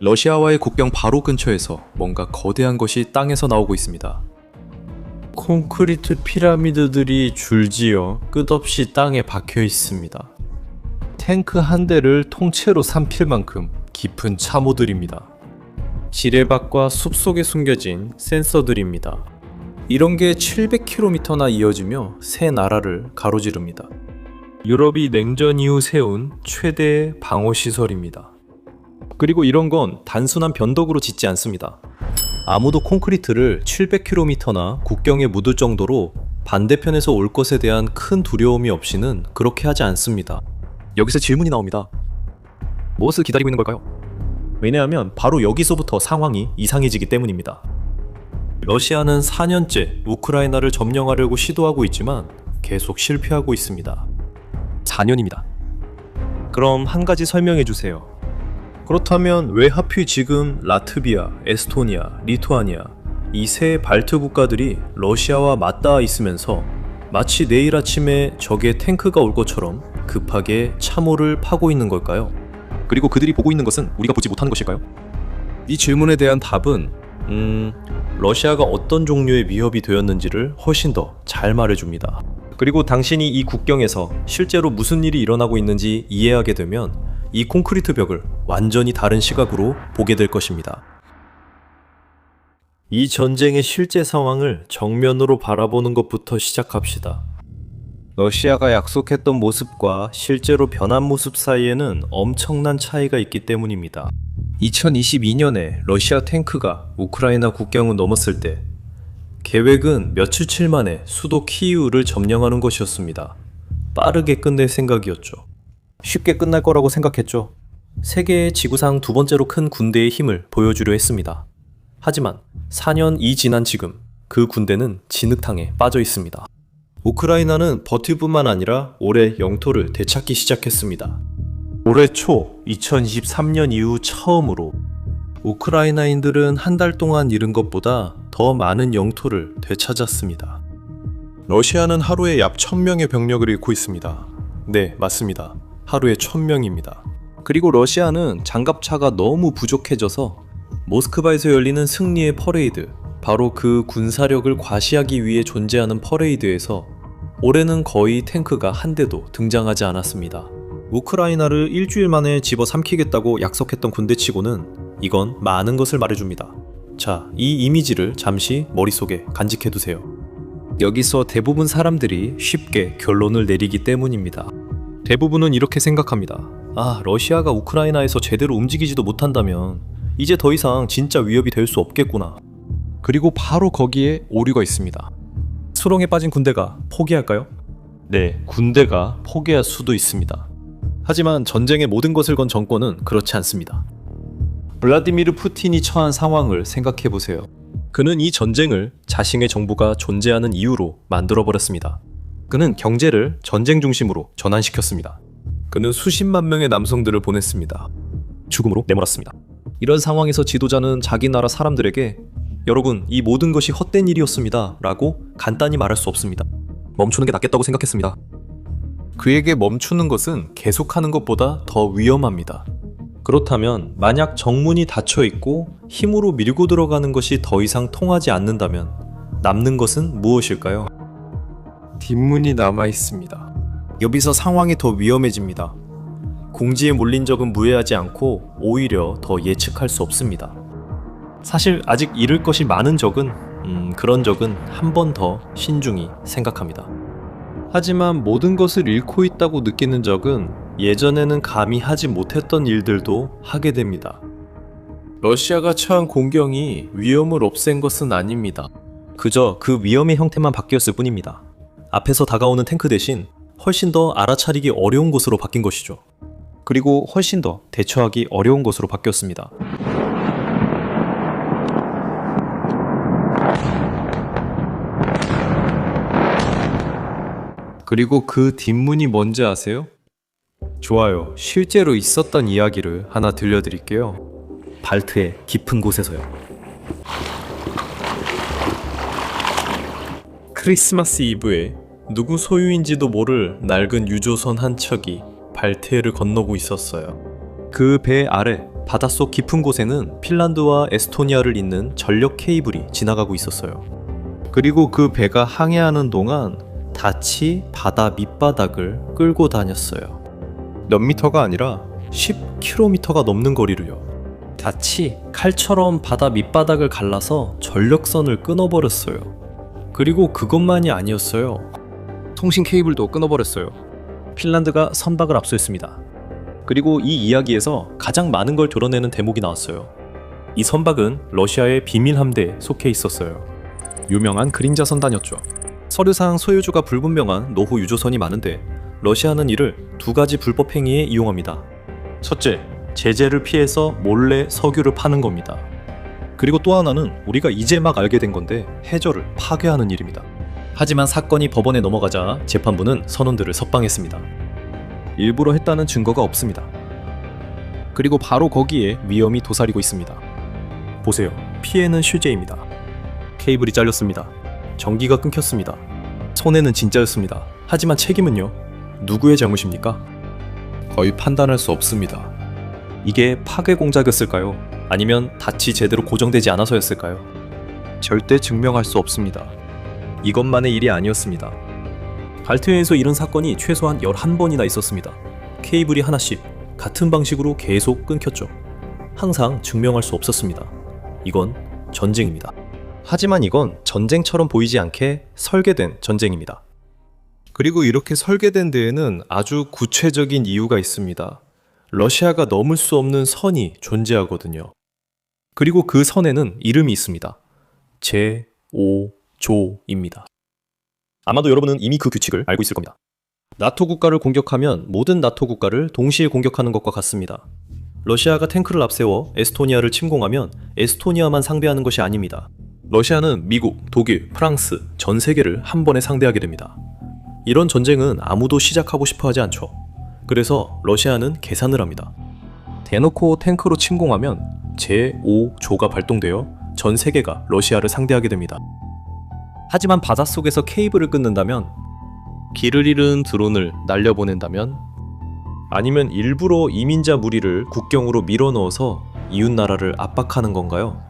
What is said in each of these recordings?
러시아와의 국경 바로 근처에서 뭔가 거대한 것이 땅에서 나오고 있습니다. 콘크리트 피라미드들이 줄지어 끝없이 땅에 박혀 있습니다. 탱크 한 대를 통째로 삼킬 만큼 깊은 참호들입니다. 지뢰밭과 숲속에 숨겨진 센서들입니다. 이런 게 700km나 이어지며 세 나라를 가로지릅니다. 유럽이 냉전 이후 세운 최대의 방어시설입니다. 그리고 이런 건 단순한 변덕으로 짓지 않습니다. 아무도 콘크리트를 700km나 국경에 묻을 정도로 반대편에서 올 것에 대한 큰 두려움이 없이는 그렇게 하지 않습니다. 여기서 질문이 나옵니다. 무엇을 기다리고 있는 걸까요? 왜냐하면 바로 여기서부터 상황이 이상해지기 때문입니다. 러시아는 4년째 우크라이나를 점령하려고 시도하고 있지만 계속 실패하고 있습니다. 4년입니다. 그럼 한 가지 설명해 주세요. 그렇다면 왜 하필 지금 라트비아, 에스토니아, 리투아니아 이 세 발트 국가들이 러시아와 맞닿아 있으면서 마치 내일 아침에 적의 탱크가 올 것처럼 급하게 참호를 파고 있는 걸까요? 그리고 그들이 보고 있는 것은 우리가 보지 못하는 것일까요? 이 질문에 대한 답은 러시아가 어떤 종류의 위협이 되었는지를 훨씬 더 잘 말해줍니다. 그리고 당신이 이 국경에서 실제로 무슨 일이 일어나고 있는지 이해하게 되면 이 콘크리트 벽을 완전히 다른 시각으로 보게 될 것입니다. 이 전쟁의 실제 상황을 정면으로 바라보는 것부터 시작합시다. 러시아가 약속했던 모습과 실제로 변한 모습 사이에는 엄청난 차이가 있기 때문입니다. 2022년에 러시아 탱크가 우크라이나 국경을 넘었을 때 계획은 며칠 만에 수도 키이우를 점령하는 것이었습니다. 빠르게 끝낼 생각이었죠. 쉽게 끝날 거라고 생각했죠. 세계의 지구상 두 번째로 큰 군대의 힘을 보여주려 했습니다. 하지만 4년이 지난 지금 그 군대는 진흙탕에 빠져 있습니다. 우크라이나는 버틸 뿐만 아니라 올해 영토를 되찾기 시작했습니다. 올해 초 2023년 이후 처음으로 우크라이나인들은 한 달 동안 잃은 것보다 더 많은 영토를 되찾았습니다. 러시아는 하루에 약 1000명의 병력을 잃고 있습니다. 네, 맞습니다. 하루에 1000명입니다. 그리고 러시아는 장갑차가 너무 부족해져서 모스크바에서 열리는 승리의 퍼레이드, 바로 그 군사력을 과시하기 위해 존재하는 퍼레이드에서 올해는 거의 탱크가 한 대도 등장하지 않았습니다. 우크라이나를 일주일 만에 집어삼키겠다고 약속했던 군대치고는 이건 많은 것을 말해줍니다. 자, 이 이미지를 잠시 머릿속에 간직해두세요. 여기서 대부분 사람들이 쉽게 결론을 내리기 때문입니다. 대부분은 이렇게 생각합니다. 아, 러시아가 우크라이나에서 제대로 움직이지도 못한다면 이제 더 이상 진짜 위협이 될 수 없겠구나. 그리고 바로 거기에 오류가 있습니다. 수렁에 빠진 군대가 포기할까요? 네, 군대가 포기할 수도 있습니다. 하지만 전쟁의 모든 것을 건 정권은 그렇지 않습니다. 블라디미르 푸틴이 처한 상황을 생각해보세요. 그는 이 전쟁을 자신의 정부가 존재하는 이유로 만들어버렸습니다. 그는 경제를 전쟁 중심으로 전환시켰습니다. 그는 수십만 명의 남성들을 보냈습니다. 죽음으로 내몰았습니다. 이런 상황에서 지도자는 자기 나라 사람들에게 여러분, 이 모든 것이 헛된 일이었습니다 라고 간단히 말할 수 없습니다. 멈추는 게 낫겠다고 생각했습니다. 그에게 멈추는 것은 계속하는 것보다 더 위험합니다. 그렇다면 만약 정문이 닫혀 있고 힘으로 밀고 들어가는 것이 더 이상 통하지 않는다면 남는 것은 무엇일까요? 뒷문이 남아 있습니다. 여기서 상황이 더 위험해집니다. 공지에 몰린 적은 무해하지 않고 오히려 더 예측할 수 없습니다. 사실 아직 잃을 것이 많은 적은 그런 적은 한 번 더 신중히 생각합니다. 하지만 모든 것을 잃고 있다고 느끼는 적은 예전에는 감히 하지 못했던 일들도 하게 됩니다. 러시아가 처한 공경이 위험을 없앤 것은 아닙니다. 그저 그 위험의 형태만 바뀌었을 뿐입니다. 앞에서 다가오는 탱크 대신 훨씬 더 알아차리기 어려운 것으로 바뀐 것이죠. 그리고 훨씬 더 대처하기 어려운 것으로 바뀌었습니다. 그리고 그 뒷문이 뭔지 아세요? 좋아요. 실제로 있었던 이야기를 하나 들려드릴게요. 발트의 깊은 곳에서요. 크리스마스 이브에 누구 소유인지도 모를 낡은 유조선 한 척이 발트해를 건너고 있었어요. 그 배 아래 바닷속 깊은 곳에는 핀란드와 에스토니아를 잇는 전력 케이블이 지나가고 있었어요. 그리고 그 배가 항해하는 동안 닷이 바다 밑바닥을 끌고 다녔어요. 몇 미터가 아니라 10km가 넘는 거리를요. 닷이 칼처럼 바다 밑바닥을 갈라서 전력선을 끊어버렸어요. 그리고 그것만이 아니었어요. 통신 케이블도 끊어버렸어요. 핀란드가 선박을 압수했습니다. 그리고 이 이야기에서 가장 많은 걸 드러내는 대목이 나왔어요. 이 선박은 러시아의 비밀 함대에 속해 있었어요. 유명한 그림자 선단이었죠. 서류상 소유주가 불분명한 노후 유조선이 많은데 러시아는 이를 두 가지 불법 행위에 이용합니다. 첫째, 제재를 피해서 몰래 석유를 파는 겁니다. 그리고 또 하나는 우리가 이제 막 알게 된 건데 해저를 파괴하는 일입니다. 하지만 사건이 법원에 넘어가자 재판부는 선원들을 석방했습니다. 일부러 했다는 증거가 없습니다. 그리고 바로 거기에 위험이 도사리고 있습니다. 보세요. 피해는 실제입니다. 케이블이 잘렸습니다. 전기가 끊겼습니다. 손해는 진짜였습니다. 하지만 책임은요? 누구의 잘못입니까? 거의 판단할 수 없습니다. 이게 파괴 공작이었을까요? 아니면 닻이 제대로 고정되지 않아서였을까요? 절대 증명할 수 없습니다. 이것만의 일이 아니었습니다. 발트해에서 이런 사건이 최소한 11번이나 있었습니다. 케이블이 하나씩 같은 방식으로 계속 끊겼죠. 항상 증명할 수 없었습니다. 이건 전쟁입니다. 하지만 이건 전쟁처럼 보이지 않게 설계된 전쟁입니다. 그리고 이렇게 설계된 데에는 아주 구체적인 이유가 있습니다. 러시아가 넘을 수 없는 선이 존재하거든요. 그리고 그 선에는 이름이 있습니다. 제5조입니다. 아마도 여러분은 이미 그 규칙을 알고 있을 겁니다. 나토 국가를 공격하면 모든 나토 국가를 동시에 공격하는 것과 같습니다. 러시아가 탱크를 앞세워 에스토니아를 침공하면 에스토니아만 상대하는 것이 아닙니다. 러시아는 미국, 독일, 프랑스, 전 세계를 한 번에 상대하게 됩니다. 이런 전쟁은 아무도 시작하고 싶어 하지 않죠. 그래서 러시아는 계산을 합니다. 대놓고 탱크로 침공하면 제5조가 발동되어 전 세계가 러시아를 상대하게 됩니다. 하지만 바닷속에서 케이블을 끊는다면, 길을 잃은 드론을 날려보낸다면, 아니면 일부러 이민자 무리를 국경으로 밀어넣어서 이웃나라를 압박하는 건가요?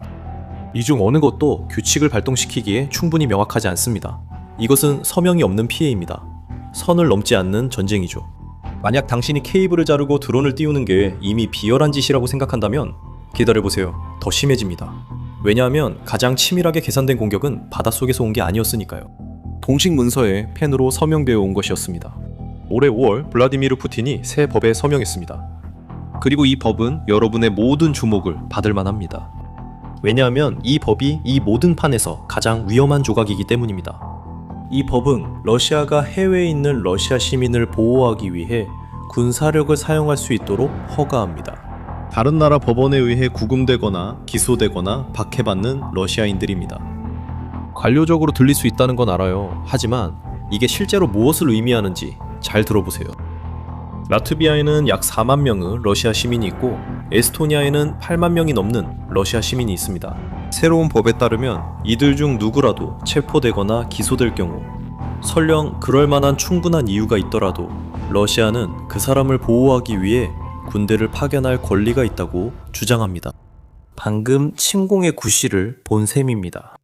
이 중 어느 것도 규칙을 발동시키기에 충분히 명확하지 않습니다. 이것은 서명이 없는 피해입니다. 선을 넘지 않는 전쟁이죠. 만약 당신이 케이블을 자르고 드론을 띄우는 게 이미 비열한 짓이라고 생각한다면 기다려보세요. 더 심해집니다. 왜냐하면 가장 치밀하게 계산된 공격은 바닷속에서 온 게 아니었으니까요. 공식 문서에 펜으로 서명되어 온 것이었습니다. 올해 5월 블라디미르 푸틴이 새 법에 서명했습니다. 그리고 이 법은 여러분의 모든 주목을 받을 만합니다. 왜냐하면 이 법이 이 모든 판에서 가장 위험한 조각이기 때문입니다. 이 법은 러시아가 해외에 있는 러시아 시민을 보호하기 위해 군사력을 사용할 수 있도록 허가합니다. 다른 나라 법원에 의해 구금되거나 기소되거나 박해받는 러시아인들입니다. 관료적으로 들릴 수 있다는 건 알아요. 하지만 이게 실제로 무엇을 의미하는지 잘 들어보세요. 라트비아에는 약 4만 명의 러시아 시민이 있고 에스토니아에는 8만 명이 넘는 러시아 시민이 있습니다. 새로운 법에 따르면 이들 중 누구라도 체포되거나 기소될 경우 설령 그럴 만한 충분한 이유가 있더라도 러시아는 그 사람을 보호하기 위해 군대를 파견할 권리가 있다고 주장합니다. 방금 침공의 구실을 본 셈입니다.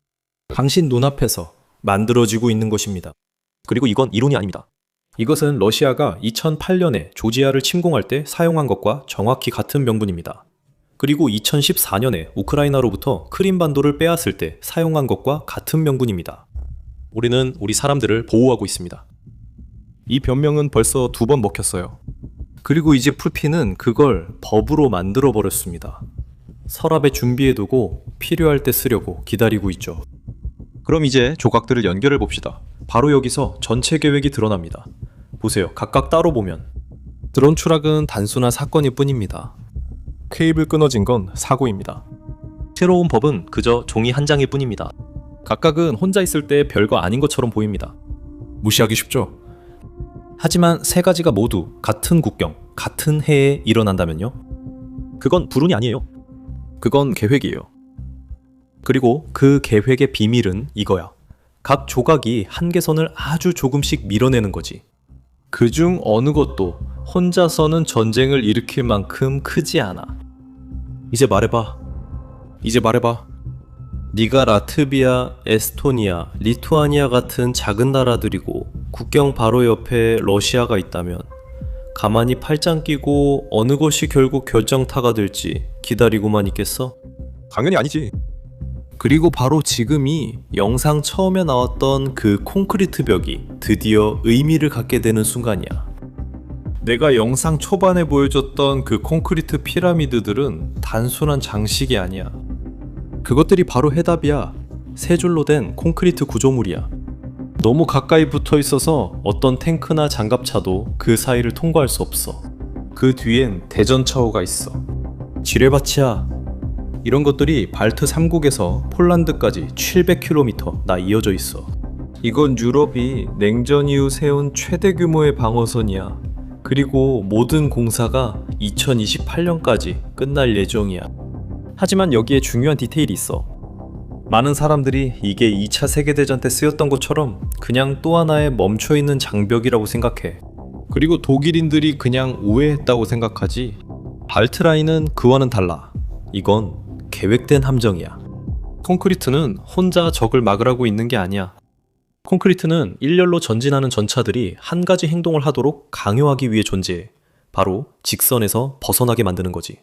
당신 눈앞에서 만들어지고 있는 것입니다. 그리고 이건 이론이 아닙니다. 이것은 러시아가 2008년에 조지아를 침공할 때 사용한 것과 정확히 같은 명분입니다. 그리고 2014년에 우크라이나로부터 크림반도를 빼앗을 때 사용한 것과 같은 명분입니다. 우리는 우리 사람들을 보호하고 있습니다. 이 변명은 벌써 2번 먹혔어요. 그리고 이제 푸틴은 그걸 법으로 만들어 버렸습니다. 서랍에 준비해두고 필요할 때 쓰려고 기다리고 있죠. 그럼 이제 조각들을 연결해 봅시다. 바로 여기서 전체 계획이 드러납니다. 보세요. 각각 따로 보면 드론 추락은 단순한 사건일 뿐입니다. 케이블 끊어진 건 사고입니다. 새로운 법은 그저 종이 한 장일 뿐입니다. 각각은 혼자 있을 때 별거 아닌 것처럼 보입니다. 무시하기 쉽죠? 하지만 세 가지가 모두 같은 국경, 같은 해에 일어난다면요? 그건 불운이 아니에요. 그건 계획이에요. 그리고 그 계획의 비밀은 이거야. 각 조각이 한계선을 아주 조금씩 밀어내는 거지. 그중 어느 것도 혼자서는 전쟁을 일으킬 만큼 크지 않아. 이제 말해봐. 이제 말해봐. 네가 라트비아, 에스토니아, 리투아니아 같은 작은 나라들이고 국경 바로 옆에 러시아가 있다면 가만히 팔짱 끼고 어느 것이 결국 결정타가 될지 기다리고만 있겠어? 당연히 아니지. 그리고 바로 지금이 영상 처음에 나왔던 그 콘크리트 벽이 드디어 의미를 갖게 되는 순간이야. 내가 영상 초반에 보여줬던 그 콘크리트 피라미드들은 단순한 장식이 아니야. 그것들이 바로 해답이야. 세 줄로 된 콘크리트 구조물이야. 너무 가까이 붙어 있어서 어떤 탱크나 장갑차도 그 사이를 통과할 수 없어. 그 뒤엔 대전차호가 있어. 지뢰밭이야. 이런 것들이 발트 3국에서 폴란드까지 700km 이어져 있어. 이건 유럽이 냉전 이후 세운 최대 규모의 방어선이야. 그리고 모든 공사가 2028년까지 끝날 예정이야. 하지만 여기에 중요한 디테일이 있어. 많은 사람들이 이게 2차 세계대전 때 쓰였던 것처럼 그냥 또 하나의 멈춰있는 장벽이라고 생각해. 그리고 독일인들이 그냥 오해했다고 생각하지. 발트라인은 그와는 달라. 이건 계획된 함정이야. 콘크리트는 혼자 적을 막으라고 있는 게 아니야. 콘크리트는 일렬로 전진하는 전차들이 한 가지 행동을 하도록 강요하기 위해 존재해. 바로 직선에서 벗어나게 만드는 거지.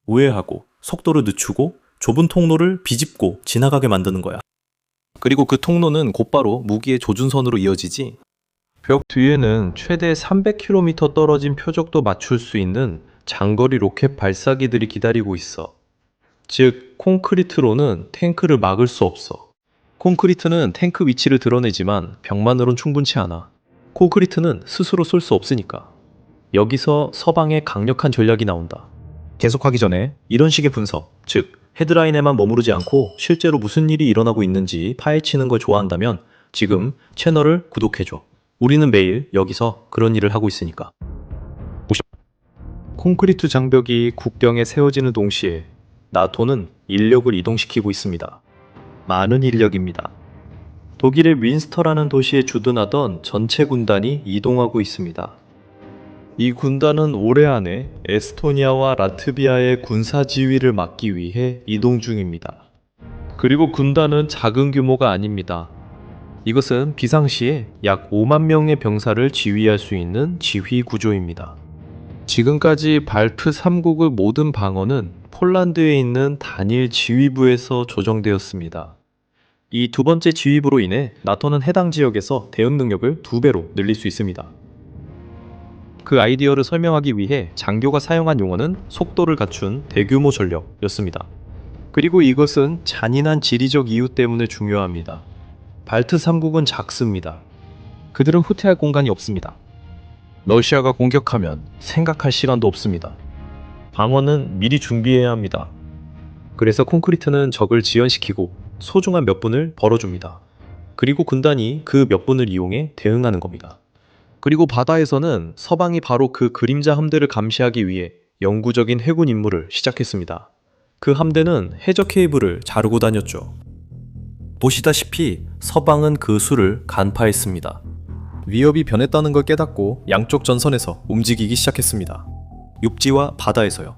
우회하고 속도를 늦추고 좁은 통로를 비집고 지나가게 만드는 거야. 그리고 그 통로는 곧바로 무기의 조준선으로 이어지지. 벽 뒤에는 최대 300km 떨어진 표적도 맞출 수 있는 장거리 로켓 발사기들이 기다리고 있어. 즉, 콘크리트로는 탱크를 막을 수 없어. 콘크리트는 탱크 위치를 드러내지만 벽만으론 충분치 않아. 콘크리트는 스스로 쏠 수 없으니까. 여기서 서방의 강력한 전략이 나온다. 계속하기 전에 이런 식의 분석, 즉 헤드라인에만 머무르지 않고 실제로 무슨 일이 일어나고 있는지 파헤치는 걸 좋아한다면 지금 채널을 구독해줘. 우리는 매일 여기서 그런 일을 하고 있으니까. 콘크리트 장벽이 국경에 세워지는 동시에 나토는 인력을 이동시키고 있습니다. 많은 인력입니다. 독일의 윈스터라는 도시에 주둔하던 전체 군단이 이동하고 있습니다. 이 군단은 올해 안에 에스토니아와 라트비아의 군사 지휘를 맡기 위해 이동 중입니다. 그리고 군단은 작은 규모가 아닙니다. 이것은 비상시에 약 5만 명의 병사를 지휘할 수 있는 지휘 구조입니다. 지금까지 발트 3국의 모든 방어는 폴란드에 있는 단일 지휘부에서 조정되었습니다. 이 두 번째 지휘부로 인해 나토는 해당 지역에서 대응 능력을 2배로 늘릴 수 있습니다. 그 아이디어를 설명하기 위해 장교가 사용한 용어는 속도를 갖춘 대규모 전력이었습니다. 그리고 이것은 잔인한 지리적 이유 때문에 중요합니다. 발트 3국은 작습니다. 그들은 후퇴할 공간이 없습니다. 러시아가 공격하면 생각할 시간도 없습니다. 방어는 미리 준비해야 합니다. 그래서 콘크리트는 적을 지연시키고 소중한 몇 분을 벌어줍니다. 그리고 군단이 그 몇 분을 이용해 대응하는 겁니다. 그리고 바다에서는 서방이 바로 그 그림자 함대를 감시하기 위해 영구적인 해군 임무를 시작했습니다. 그 함대는 해저 케이블을 자르고 다녔죠. 보시다시피 서방은 그 수를 간파했습니다. 위협이 변했다는 걸 깨닫고 양쪽 전선에서 움직이기 시작했습니다. 육지와 바다에서요.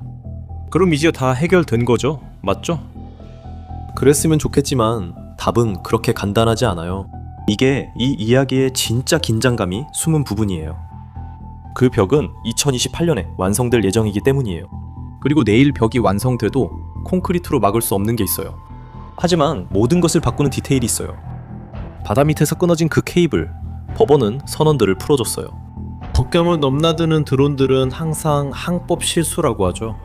그럼 이제 다 해결된 거죠? 맞죠? 그랬으면 좋겠지만 답은 그렇게 간단하지 않아요. 이게 이 이야기의 진짜 긴장감이 숨은 부분이에요. 그 벽은 2028년에 완성될 예정이기 때문이에요. 그리고 내일 벽이 완성돼도 콘크리트로 막을 수 없는 게 있어요. 하지만 모든 것을 바꾸는 디테일이 있어요. 바다 밑에서 끊어진 그 케이블, 법원은 선원들을 풀어줬어요. 국경을 넘나드는 드론들은 항상 항법 실수라고 하죠.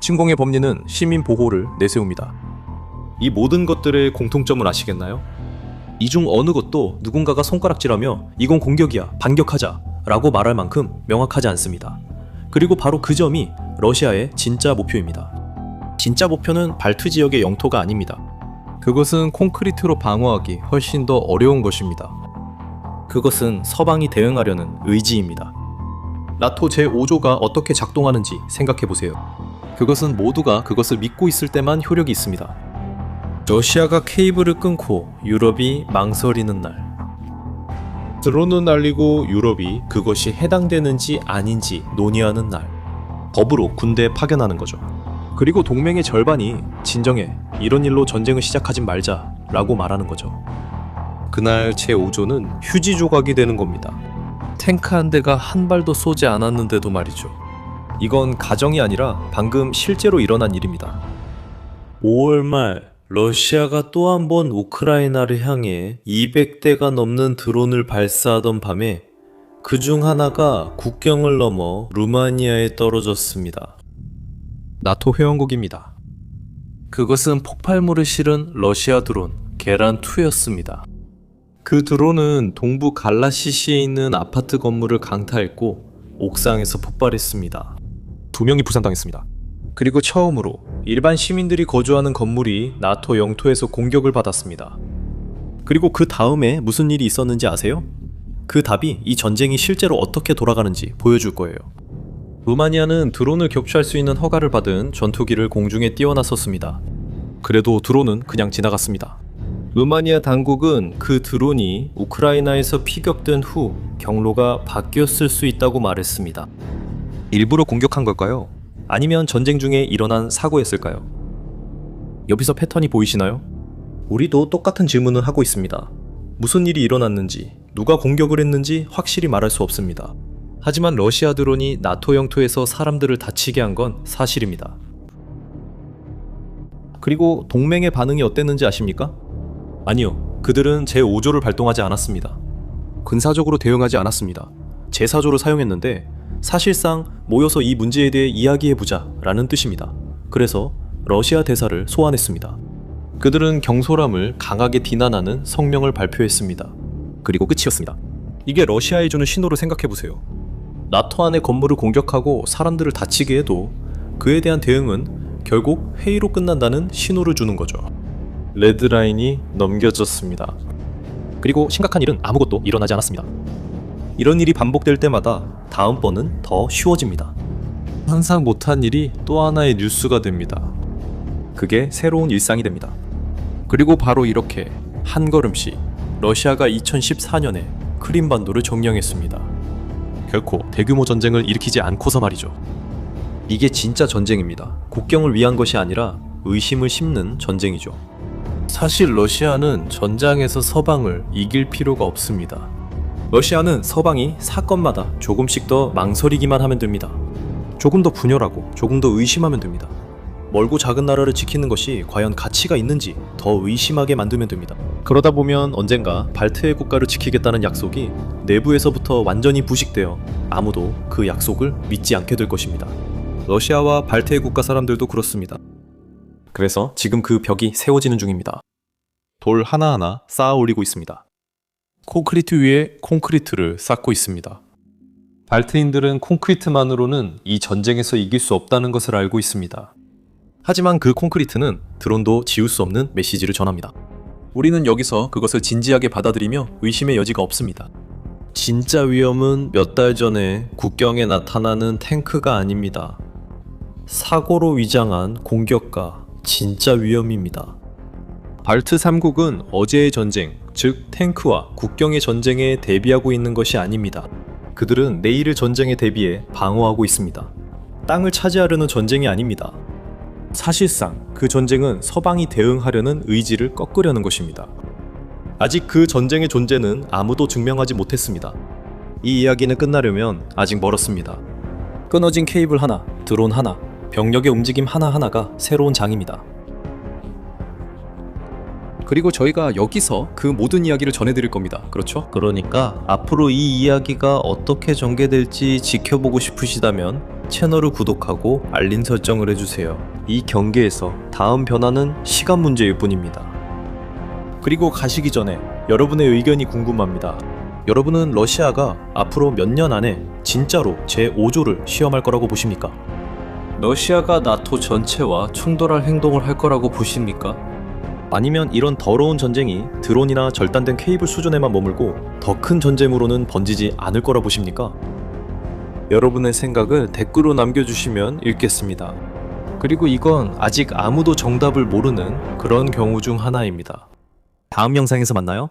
침공의 법리는 시민 보호를 내세웁니다. 이 모든 것들의 공통점을 아시겠나요? 이 중 어느 것도 누군가가 손가락질하며 이건 공격이야, 반격하자 라고 말할 만큼 명확하지 않습니다. 그리고 바로 그 점이 러시아의 진짜 목표입니다. 진짜 목표는 발트 지역의 영토가 아닙니다. 그것은 콘크리트로 방어하기 훨씬 더 어려운 것입니다. 그것은 서방이 대응하려는 의지입니다. 나토 제5조가 어떻게 작동하는지 생각해보세요. 그것은 모두가 그것을 믿고 있을 때만 효력이 있습니다. 러시아가 케이블을 끊고 유럽이 망설이는 날, 드론을 날리고 유럽이 그것이 해당되는지 아닌지 논의하는 날, 법으로 군대에 파견하는 거죠. 그리고 동맹의 절반이 진정해, 이런 일로 전쟁을 시작하진 말자 라고 말하는 거죠. 그날 제5조는 휴지 조각이 되는 겁니다. 탱크 한 대가 한 발도 쏘지 않았는데도 말이죠. 이건 가정이 아니라 방금 실제로 일어난 일입니다. 5월 말 러시아가 또 한 번 우크라이나를 향해 200대가 넘는 드론을 발사하던 밤에 그중 하나가 국경을 넘어 루마니아에 떨어졌습니다. 나토 회원국입니다. 그것은 폭발물을 실은 러시아 드론 게란2였습니다. 그 드론은 동부 갈라시시에 있는 아파트 건물을 강타했고 옥상에서 폭발했습니다. 2명이 부상당했습니다. 그리고 처음으로 일반 시민들이 거주하는 건물이 나토 영토에서 공격을 받았습니다. 그리고 그 다음에 무슨 일이 있었는지 아세요? 그 답이 이 전쟁이 실제로 어떻게 돌아가는지 보여줄 거예요. 루마니아는 드론을 격추할 수 있는 허가를 받은 전투기를 공중에 띄워놨었습니다. 그래도 드론은 그냥 지나갔습니다. 루마니아 당국은 그 드론이 우크라이나에서 피격된 후 경로가 바뀌었을 수 있다고 말했습니다. 일부러 공격한 걸까요? 아니면 전쟁 중에 일어난 사고였을까요? 여기서 패턴이 보이시나요? 우리도 똑같은 질문을 하고 있습니다. 무슨 일이 일어났는지, 누가 공격을 했는지 확실히 말할 수 없습니다. 하지만 러시아 드론이 나토 영토에서 사람들을 다치게 한 건 사실입니다. 그리고 동맹의 반응이 어땠는지 아십니까? 아니요, 그들은 제5조를 발동하지 않았습니다. 군사적으로 대응하지 않았습니다. 제4조를 사용했는데 사실상 모여서 이 문제에 대해 이야기해보자 라는 뜻입니다. 그래서 러시아 대사를 소환했습니다. 그들은 경솔함을 강하게 비난하는 성명을 발표했습니다. 그리고 끝이었습니다. 이게 러시아에 주는 신호를 생각해보세요. 나토 안의 건물을 공격하고 사람들을 다치게 해도 그에 대한 대응은 결국 회의로 끝난다는 신호를 주는 거죠. 레드라인이 넘겨졌습니다. 그리고 심각한 일은 아무것도 일어나지 않았습니다. 이런 일이 반복될 때마다 다음번은 더 쉬워집니다. 상상 못한 일이 또 하나의 뉴스가 됩니다. 그게 새로운 일상이 됩니다. 그리고 바로 이렇게 한 걸음씩 러시아가 2014년에 크림반도를 점령했습니다. 결코 대규모 전쟁을 일으키지 않고서 말이죠. 이게 진짜 전쟁입니다. 국경을 위한 것이 아니라 의심을 심는 전쟁이죠. 사실 러시아는 전장에서 서방을 이길 필요가 없습니다. 러시아는 서방이 사건마다 조금씩 더 망설이기만 하면 됩니다. 조금 더 분열하고 조금 더 의심하면 됩니다. 멀고 작은 나라를 지키는 것이 과연 가치가 있는지 더 의심하게 만들면 됩니다. 그러다 보면 언젠가 발트해 국가를 지키겠다는 약속이 내부에서부터 완전히 부식되어 아무도 그 약속을 믿지 않게 될 것입니다. 러시아와 발트해 국가 사람들도 그렇습니다. 그래서 지금 그 벽이 세워지는 중입니다. 돌 하나하나 쌓아 올리고 있습니다. 콘크리트 위에 콘크리트를 쌓고 있습니다. 발트인들은 콘크리트만으로는 이 전쟁에서 이길 수 없다는 것을 알고 있습니다. 하지만 그 콘크리트는 드론도 지울 수 없는 메시지를 전합니다. 우리는 여기서 그것을 진지하게 받아들이며 의심의 여지가 없습니다. 진짜 위험은 몇 달 전에 국경에 나타나는 탱크가 아닙니다. 사고로 위장한 공격과 진짜 위험입니다. 발트 3국은 어제의 전쟁, 즉 탱크와 국경의 전쟁에 대비하고 있는 것이 아닙니다. 그들은 내일의 전쟁에 대비해 방어하고 있습니다. 땅을 차지하려는 전쟁이 아닙니다. 사실상 그 전쟁은 서방이 대응하려는 의지를 꺾으려는 것입니다. 아직 그 전쟁의 존재는 아무도 증명하지 못했습니다. 이 이야기는 끝나려면 아직 멀었습니다. 끊어진 케이블 하나, 드론 하나, 병력의 움직임 하나하나가 새로운 장입니다. 그리고 저희가 여기서 그 모든 이야기를 전해드릴 겁니다. 그렇죠? 그러니까 앞으로 이 이야기가 어떻게 전개될지 지켜보고 싶으시다면 채널을 구독하고 알림 설정을 해주세요. 이 경계에서 다음 변화는 시간 문제일 뿐입니다. 그리고 가시기 전에 여러분의 의견이 궁금합니다. 여러분은 러시아가 앞으로 몇 년 안에 진짜로 제5조를 시험할 거라고 보십니까? 러시아가 나토 전체와 충돌할 행동을 할 거라고 보십니까? 아니면 이런 더러운 전쟁이 드론이나 절단된 케이블 수준에만 머물고 더 큰 전쟁으로는 번지지 않을 거라 보십니까? 여러분의 생각을 댓글로 남겨주시면 읽겠습니다. 그리고 이건 아직 아무도 정답을 모르는 그런 경우 중 하나입니다. 다음 영상에서 만나요.